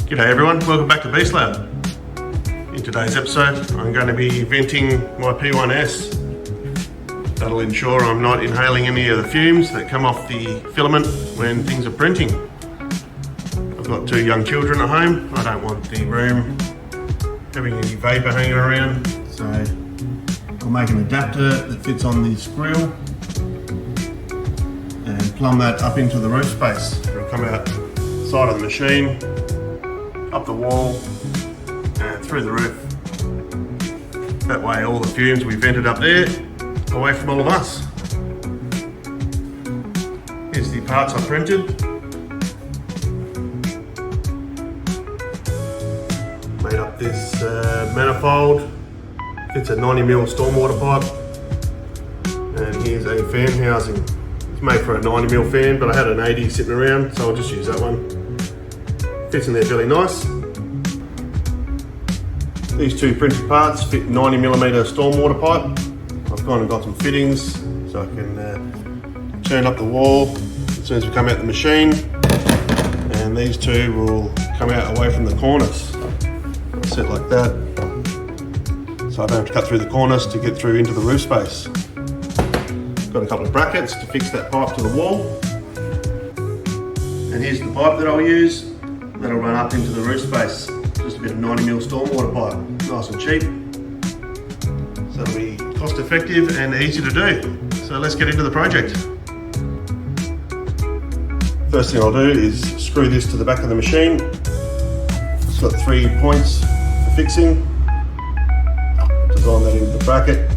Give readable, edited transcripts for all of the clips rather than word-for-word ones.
G'day everyone, welcome back to Beast Lab. In today's episode I'm going to be venting my P1s. That'll ensure I'm not inhaling any of the fumes that come off the filament when things are printing. I've got 2 young children at home. I don't want the room having any vapour hanging around, so I'll make an adapter that fits on this grill and plumb that up into the roof space. It'll come out the side of the machine, up the wall and through the roof. That way all the fumes we vented up there, away from all of us. Here's the parts I printed. Made up this manifold, fits a 90mm stormwater pipe, and here's a fan housing. It's made for a 90mm fan, but I had an 80 sitting around, so I'll just use that one. Fits in there fairly nice. These 2 printed parts fit 90mm stormwater pipe. I've gone and got some fittings so I can turn up the wall as soon as we come out the machine, and these 2 will come out away from the cornice. I'll set like that so I don't have to cut through the cornice to get through into the roof space. Got a couple of brackets to fix that pipe to the wall, and here's the pipe that I'll use. That'll run up into the roof space. Just a bit of 90mm stormwater pipe, nice and cheap. So it'll be cost effective and easy to do. So let's get into the project. First thing I'll do is screw this to the back of the machine. It's got 3 points for fixing. Design that into the bracket.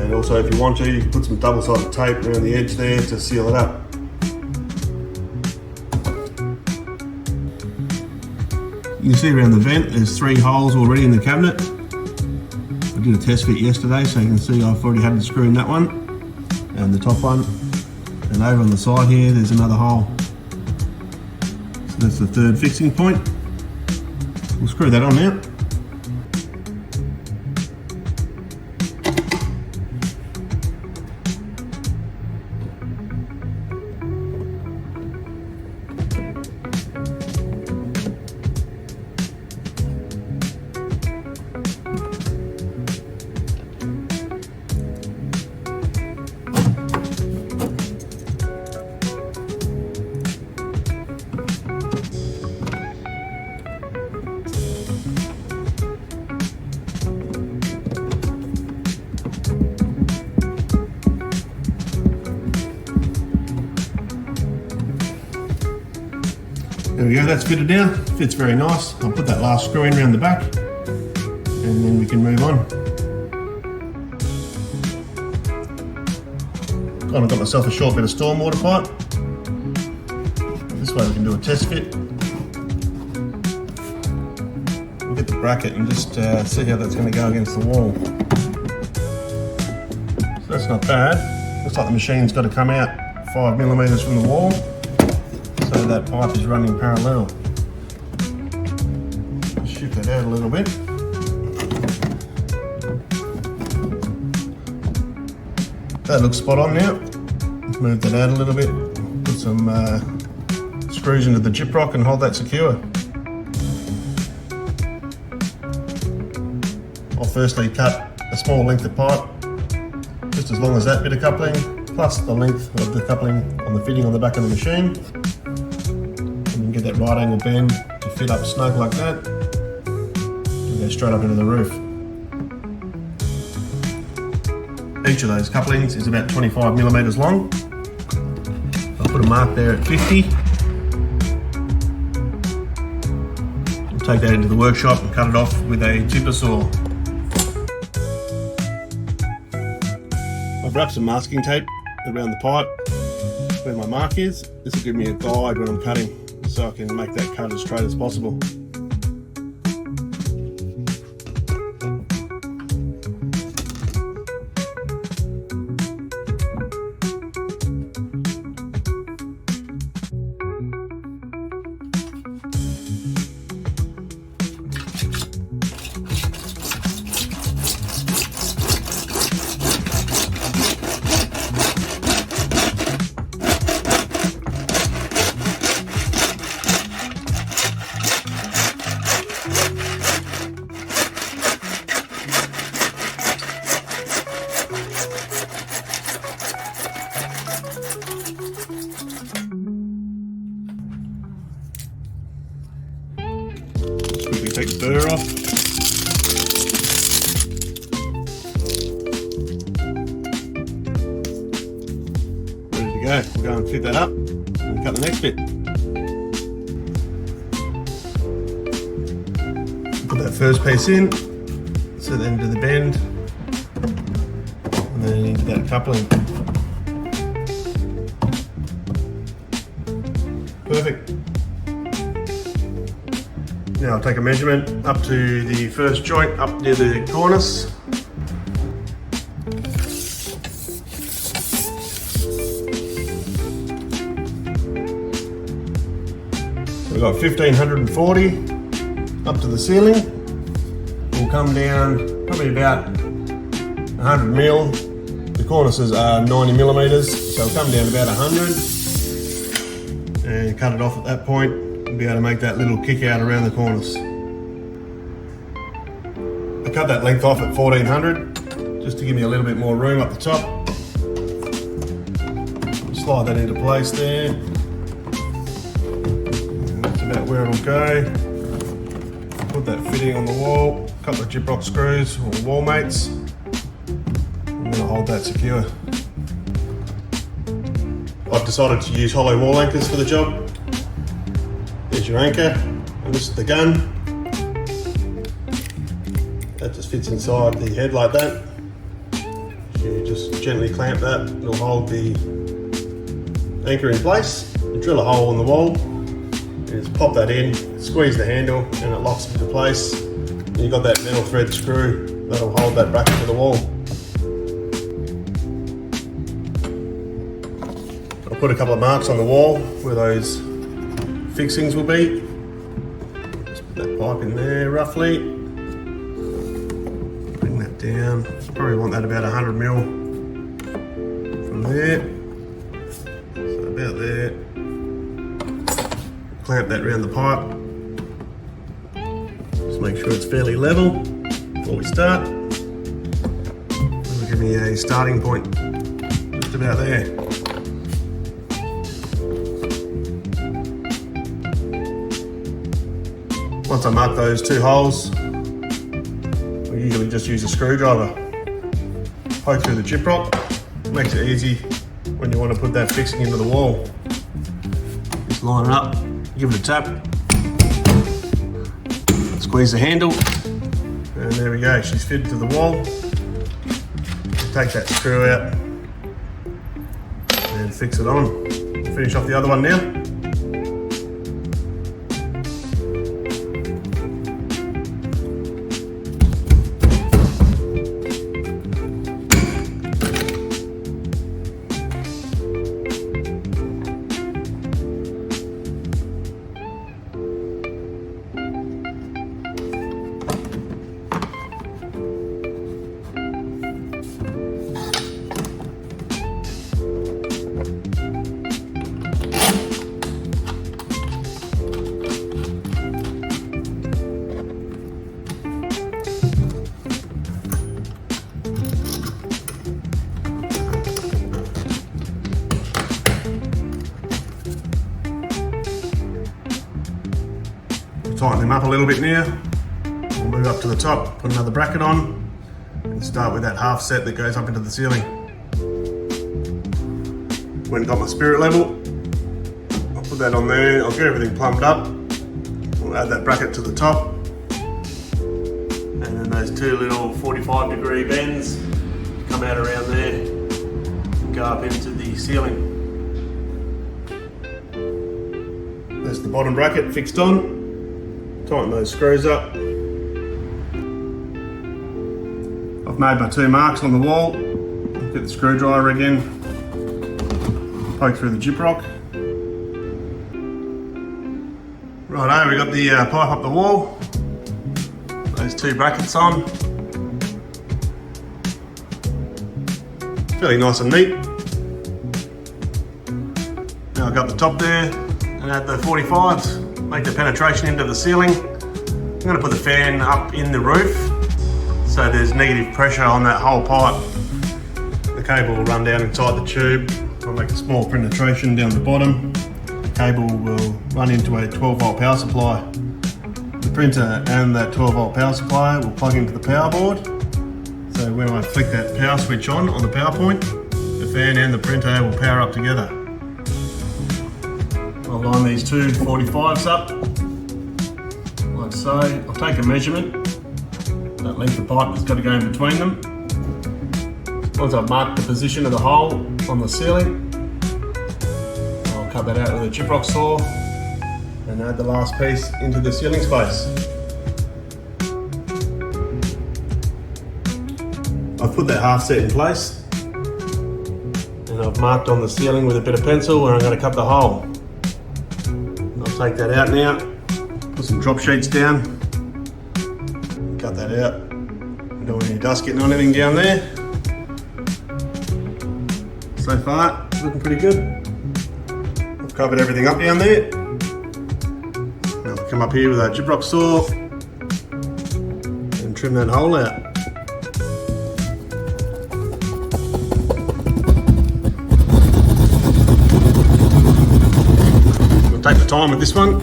And also if you want to, you can put some double-sided tape around the edge there to seal it up. You can see around the vent there's 3 holes already in the cabinet. I did a test fit yesterday, so you can see I've already had to screw in that one and the top one. And over on the side here there's another hole. So that's the 3rd fixing point. We'll screw that on now. There we go, that's fitted now. Fits very nice. I'll put that last screw in around the back and then we can move on. Kind of got myself a short bit of stormwater pipe. This way we can do a test fit. We'll get the bracket and just see how that's going to go against the wall. So that's not bad. Looks like the machine's got to come out 5mm from the wall, so that pipe is running parallel. Shift that out a little bit. That looks spot on now. Let's move that out a little bit. Put some screws into the gyprock and hold that secure. I'll firstly cut a small length of pipe, just as long as that bit of coupling, plus the length of the coupling on the fitting on the back of the machine. Get that right angle bend to fit up snug like that and go straight up into the roof. Each of those couplings is about 25mm long. I'll put a mark there at 50. We'll take that into the workshop and cut it off with a tipper saw. I've wrapped some masking tape around the pipe where my mark is. This will give me a guide when I'm cutting, so I can make that cut as straight as possible. Take the burr off. Ready to go. We'll go and fit that up and cut the next bit. Put that first piece in, set that into the bend, and then into that coupling. Perfect. Now I'll take a measurement up to the first joint, up near the cornice. So we've got 1540 up to the ceiling. We'll come down probably about 100 mil. The cornices are 90 millimeters, so we'll come down about 100 and cut it off at that point. We'll be able to make that little kick out around the cornice. I cut that length off at 1400 just to give me a little bit more room up the top. Slide that into place there. And that's about where it'll go. Put that fitting on the wall, a couple of gyprock screws or wall mates. I'm going to hold that secure. I've decided to use hollow wall anchors for the job. There's your anchor, and this is the gun. That just fits inside the head like that. You just gently clamp that, it'll hold the anchor in place. You drill a hole in the wall, and just pop that in, squeeze the handle, and it locks into place. And you've got that metal thread screw that'll hold that bracket to the wall. Put a couple of marks on the wall where those fixings will be. Just put that pipe in there roughly. Bring that down. Probably want that about 100 mil from there. So about there. Clamp that around the pipe. Just make sure it's fairly level before we start. That'll give me a starting point just about there. Once I mark those two holes, we usually just use a screwdriver. Poke through the gyprock. Makes it easy when you want to put that fixing into the wall. Just line it up, give it a tap, squeeze the handle, and there we go, she's fitted to the wall. Take that screw out and fix it on. We'll finish off the other one now. Tighten them up a little bit now. We'll move up to the top, put another bracket on, and start with that half set that goes up into the ceiling. When got my spirit level, I'll put that on there, I'll get everything plumbed up. We'll add that bracket to the top. And then those two little 45-degree bends come out around there and go up into the ceiling. There's the bottom bracket fixed on. Tighten those screws up. I've made my two marks on the wall. Get the screwdriver again. Poke through the gyprock. Righto, we've got the pipe up the wall. Those two brackets on. Fairly nice and neat. Now I've got the top there and add the 45s. Make the penetration into the ceiling. I'm going to put the fan up in the roof so there's negative pressure on that whole pipe. The cable will run down inside the tube. I'll make a small penetration down the bottom. The cable will run into a 12-volt power supply. The printer and that 12-volt power supply will plug into the power board. So when I flick that power switch on the power point, the fan and the printer will power up together. I'll line these two 45s up, like so. I'll take a measurement. That length of pipe has got to go in between them. Once I've marked the position of the hole on the ceiling, I'll cut that out with a gyprock saw and add the last piece into the ceiling space. I've put that half set in place and I've marked on the ceiling with a bit of pencil where I'm going to cut the hole. I'll take that out now, put some drop sheets down, cut that out. Don't want any dust getting on anything down there. So far, it's looking pretty good. I've covered everything up down there. Now I'll come up here with a gyprock saw and trim that hole out. I'll take the time with this one.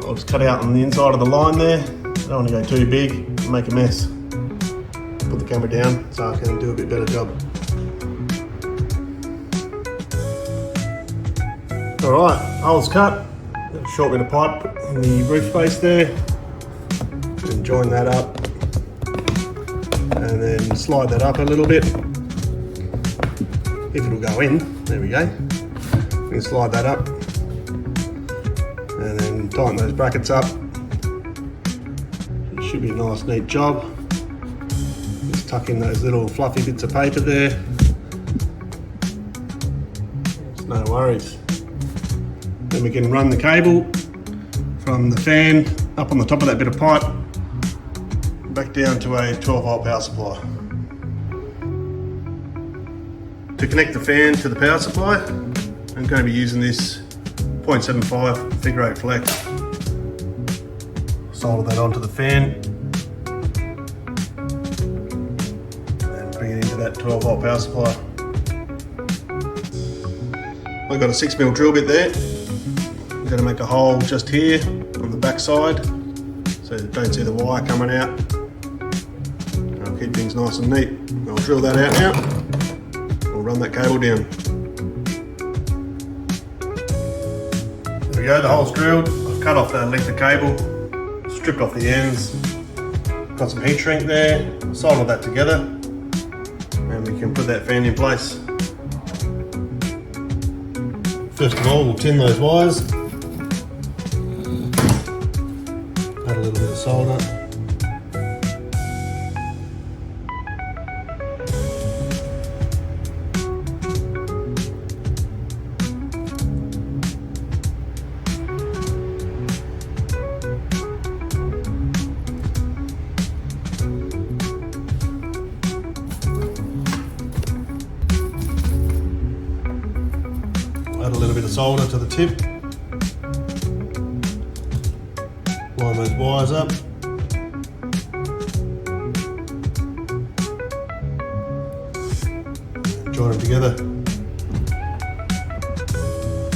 I'll just cut out on the inside of the line there. I don't want to go too big and make a mess. Put the camera down so I can do a bit better job. Alright, holes cut. A short bit of pipe in the roof space there. And join that up. And then slide that up a little bit. If it'll go in, there we go. You can slide that up. And then tighten those brackets up. It should be a nice neat job. Just tuck in those little fluffy bits of paper there. It's no worries. Then we can run the cable from the fan up on the top of that bit of pipe back down to a 12-volt power supply. To connect the fan to the power supply, I'm going to be using this 0.75 figure 8 flex. Solder that onto the fan and bring it into that 12-volt power supply. I've got a 6mm drill bit there. I'm going to make a hole just here on the back side so you don't see the wire coming out. I'll keep things nice and neat. I'll drill that out now. I'll run that cable down. There we go, the hole's drilled. I've cut off that length of cable, stripped off the ends, got some heat shrink there, soldered that together, and we can put that fan in place. First of all, we'll tin those wires. Add a little bit of solder. Add a little bit of solder to the tip. Line those wires up. Join them together.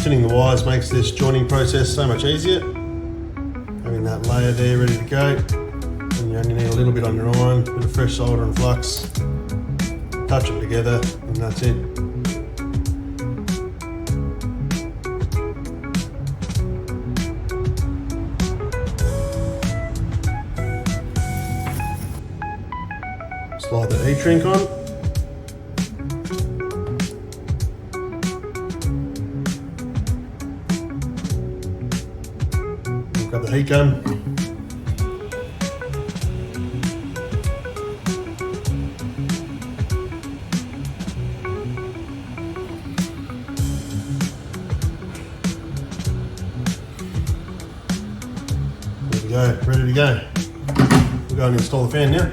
Tinning the wires makes this joining process so much easier. Having that layer there ready to go. And you only need a little bit on your iron, a bit of fresh solder and flux. Touch them together and that's it. Slide the heat shrink on. Grab the heat gun. There we go, ready to go. We'll go and install the fan now.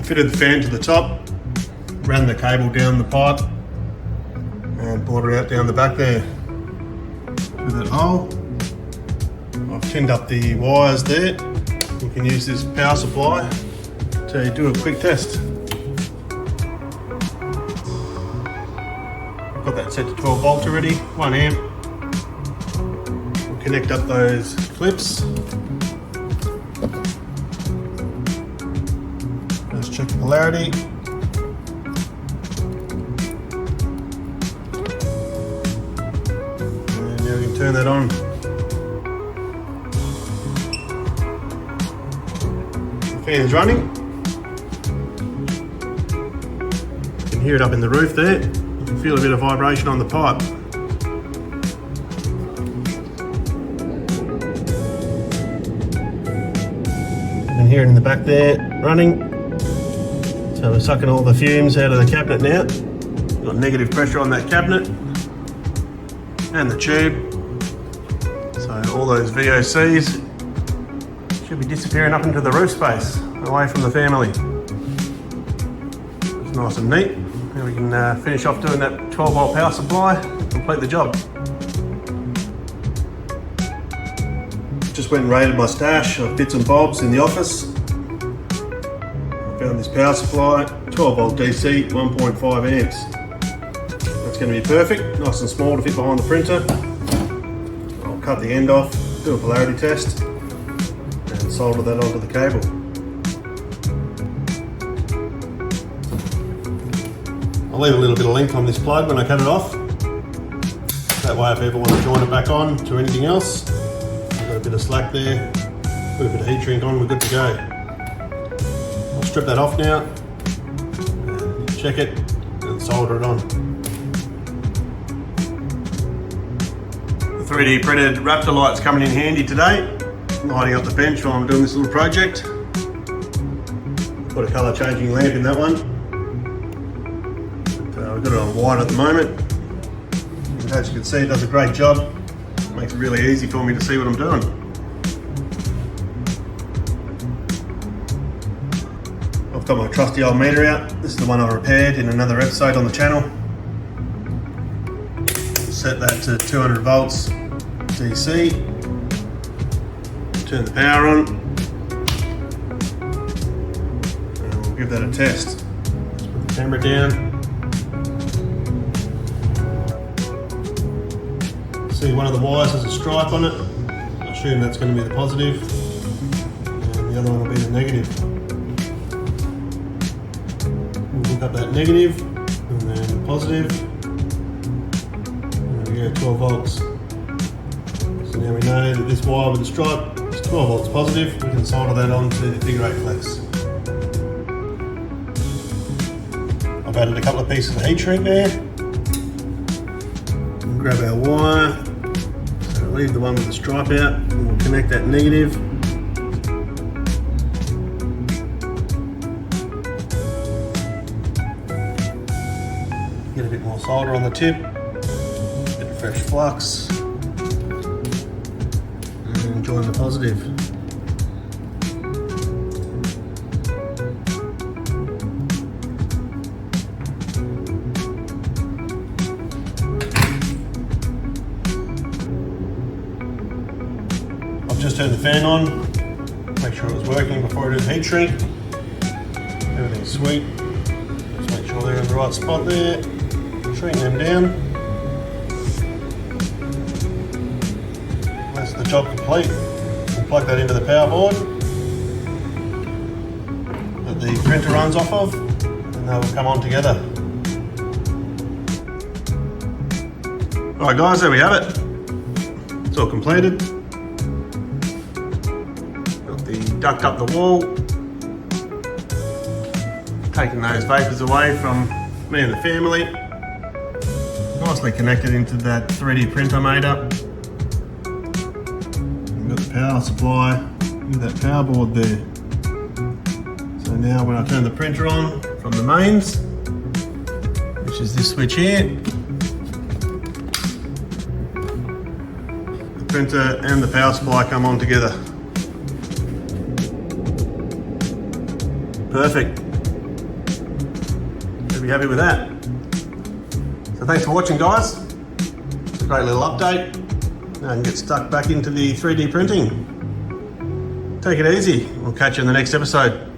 Fitted the fan to the top, ran the cable down the pipe and brought it out down the back there with that hole. I've tinned up the wires there. We can use this power supply to do a quick test. Got that set to 12 volts already, 1 amp. We'll connect up those clips. Let's check the polarity. And now we can turn that on. The fan is running. You can hear it up in the roof there. You can feel a bit of vibration on the pipe. You can hear it in the back there running. So we're sucking all the fumes out of the cabinet now. Got negative pressure on that cabinet and the tube. So all those VOCs should be disappearing up into the roof space, away from the family. It's nice and neat. Now we can finish off doing that 12-volt power supply and complete the job. Just went and raided my stash of bits and bobs in the office. Found this power supply, 12-volt DC, 1.5 amps. That's going to be perfect, nice and small to fit behind the printer. I'll cut the end off, do a polarity test, and solder that onto the cable. I'll leave a little bit of length on this plug when I cut it off. That way if I ever want to join it back on to anything else, I've got a bit of slack there, put a bit of heat shrink on, we're good to go. I'll strip that off now, and check it, and solder it on. The 3D printed Raptor light's coming in handy today, lighting up the bench while I'm doing this little project. Put a colour changing lamp in that one. I've got it on white at the moment. And as you can see, it does a great job. It makes it really easy for me to see what I'm doing. I've got my trusty old meter out. This is the one I repaired in another episode on the channel. Set that to 200 volts DC. Turn the power on. And we'll give that a test. Let's put the camera down. See, one of the wires has a stripe on it. I assume that's going to be the positive, and the other one will be the negative. We'll hook up that negative, and then the positive. There we go, 12 volts. So now we know that this wire with the stripe is 12 volts positive. We can solder that onto the figure 8 flex. I've added a couple of pieces of heat shrink there. We'll grab our wire. Leave the one with the stripe out, and we'll connect that negative. Get a bit more solder on the tip, a bit of fresh flux, and join the positive. Just turned the fan on, make sure it was working before I do the heat shrink. Everything's sweet. Just make sure they're in the right spot there. Shrink them down. That's the job complete. We'll plug that into the power board that the printer runs off of, and they will come on together. Alright guys, there we have it. It's all completed. Duct up the wall, taking those vapours away from me and the family. Nicely connected into that 3D print I made up. We've got the power supply with that power board there. So now when I turn the printer on from the mains, which is this switch here, the printer and the power supply come on together. Perfect. You'll be happy with that. So thanks for watching, guys. It's a great little update. Now I can get stuck back into the 3D printing. Take it easy. We'll catch you in the next episode.